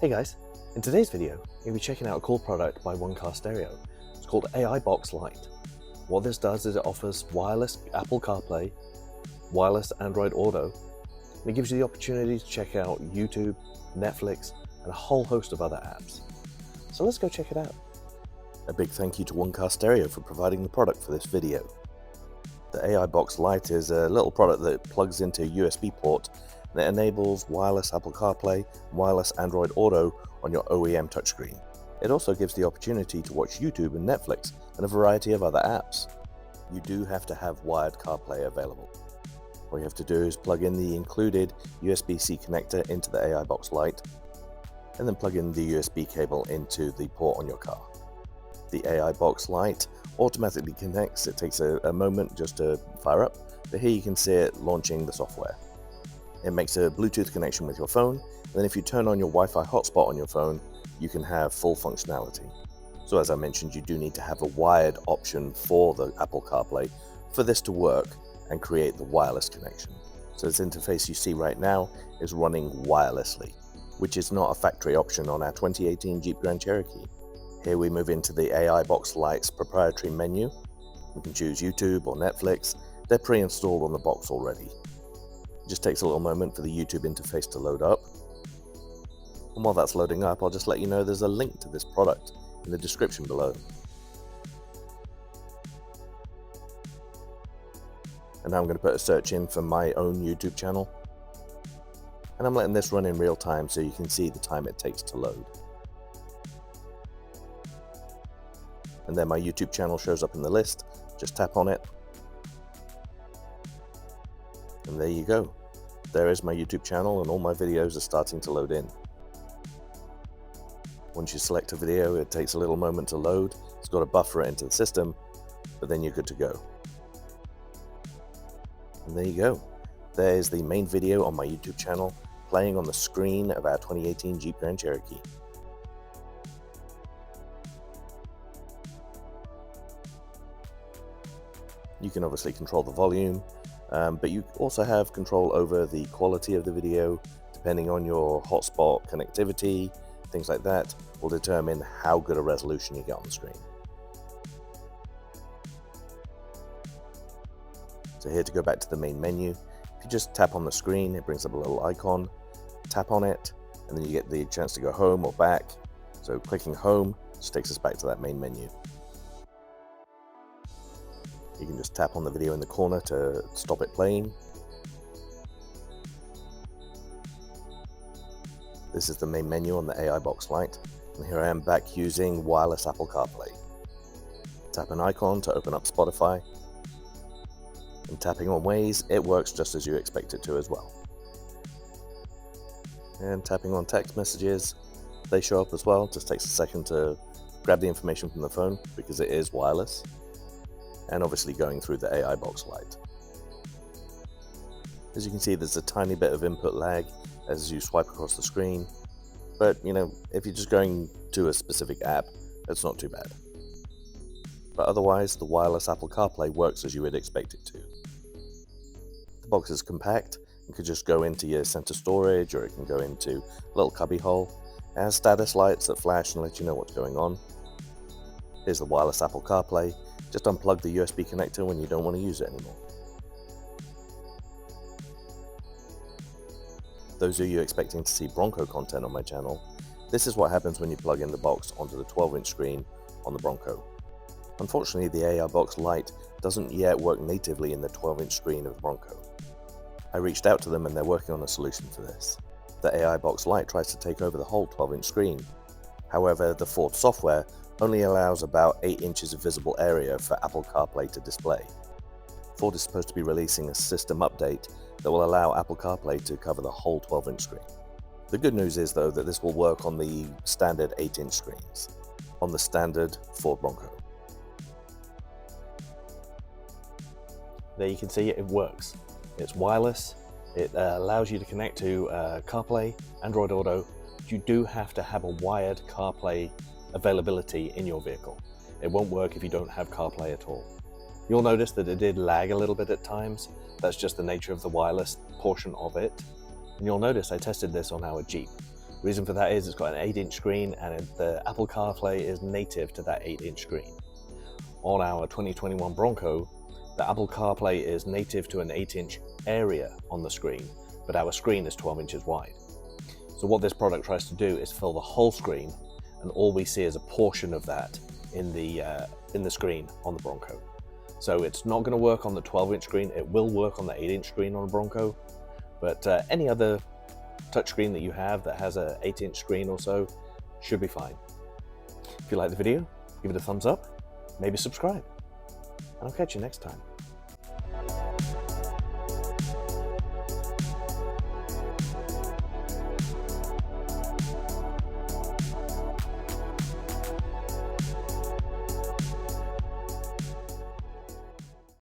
Hey guys, in today's video, you're going to be checking out a cool product by One Car Stereo. It's called AI Box Lite. What this does is it offers wireless Apple CarPlay, wireless Android Auto, and it gives you the opportunity to check out YouTube, Netflix, and a whole host of other apps. So let's go check it out. A big thank you to One Car Stereo for providing the product for this video. The AI Box Lite is a little product that plugs into a USB port that enables wireless Apple CarPlay and wireless Android Auto on your OEM touchscreen. It also gives the opportunity to watch YouTube and Netflix and a variety of other apps. You do have to have wired CarPlay available. All you have to do is plug in the included USB-C connector into the AI Box Lite and then plug in the USB cable into the port on your car. The AI Box Lite automatically connects. It takes a moment just to fire up, but here you can see it launching the software. It makes a Bluetooth connection with your phone, and then if you turn on your Wi-Fi hotspot on your phone, you can have full functionality. So as I mentioned, you do need to have a wired option for the Apple CarPlay for this to work and create the wireless connection. So this interface you see right now is running wirelessly, which is not a factory option on our 2018 Jeep Grand Cherokee. Here we move into the AI Box Lite's proprietary menu. You can choose YouTube or Netflix. They're pre-installed on the box already. It just takes a little moment for the YouTube interface to load up. And while that's loading up, I'll just let you know there's a link to this product in the description below. And now I'm going to put a search in for my own YouTube channel. And I'm letting this run in real time so you can see the time it takes to load. And then my YouTube channel shows up in the list. Just tap on it. And there you go. There is my YouTube channel and all my videos are starting to load in. Once you select a video, it takes a little moment to load. It's got to buffer it into the system, but then you're good to go. And there you go. There's the main video on my YouTube channel playing on the screen of our 2018 Jeep Grand Cherokee. You can obviously control the volume, but you also have control over the quality of the video. Depending on your hotspot connectivity, things like that will determine how good a resolution you get on the screen. So here to go back to the main menu, if you just tap on the screen, it brings up a little icon. Tap on it, and then you get the chance to go home or back. So clicking home just takes us back to that main menu. You can just tap on the video in the corner to stop it playing. This is the main menu on the AI Box Lite, and here I am back using wireless Apple CarPlay. Tap an icon to open up Spotify, and tapping on Waze, it works just as you expect it to as well. And tapping on text messages, they show up as well. Just takes a second to grab the information from the phone because it is wireless. And obviously going through the AI Box Lite. As you can see, there's a tiny bit of input lag as you swipe across the screen, but if you're just going to a specific app, it's not too bad. But otherwise, the wireless Apple CarPlay works as you would expect it to. The box is compact. It could just go into your center storage, or it can go into a little cubby hole. It has status lights that flash and let you know what's going on. Here's the wireless Apple CarPlay. Just unplug the USB connector when you don't want to use it anymore. Those of you expecting to see Bronco content on my channel, this is what happens when you plug in the box onto the 12-inch screen on the Bronco. Unfortunately, the AI Box Lite doesn't yet work natively in the 12-inch screen of the Bronco. I reached out to them and they're working on a solution for this. The AI Box Lite tries to take over the whole 12-inch screen. However, the Ford software only allows about 8 inches of visible area for Apple CarPlay to display. Ford is supposed to be releasing a system update that will allow Apple CarPlay to cover the whole 12-inch screen. The good news is, though, that this will work on the standard 8-inch screens, on the standard Ford Bronco. There you can see it works. It's wireless, it allows you to connect to CarPlay, Android Auto. You do have to have a wired CarPlay availability in your vehicle. It won't work if you don't have CarPlay at all. You'll notice that it did lag a little bit at times. That's just the nature of the wireless portion of it. And you'll notice I tested this on our Jeep. Reason for that is it's got an 8-inch screen, and the Apple CarPlay is native to that 8-inch screen. On our 2021 Bronco, the Apple CarPlay is native to an 8-inch area on the screen, but our screen is 12 inches wide. So what this product tries to do is fill the whole screen, and all we see is a portion of that in the screen on the Bronco. So it's not going to work on the 12-inch screen. It will work on the 8-inch screen on a Bronco, but any other touchscreen that you have that has an 8-inch screen or so should be fine. If you like the video, give it a thumbs up, maybe subscribe, and I'll catch you next time.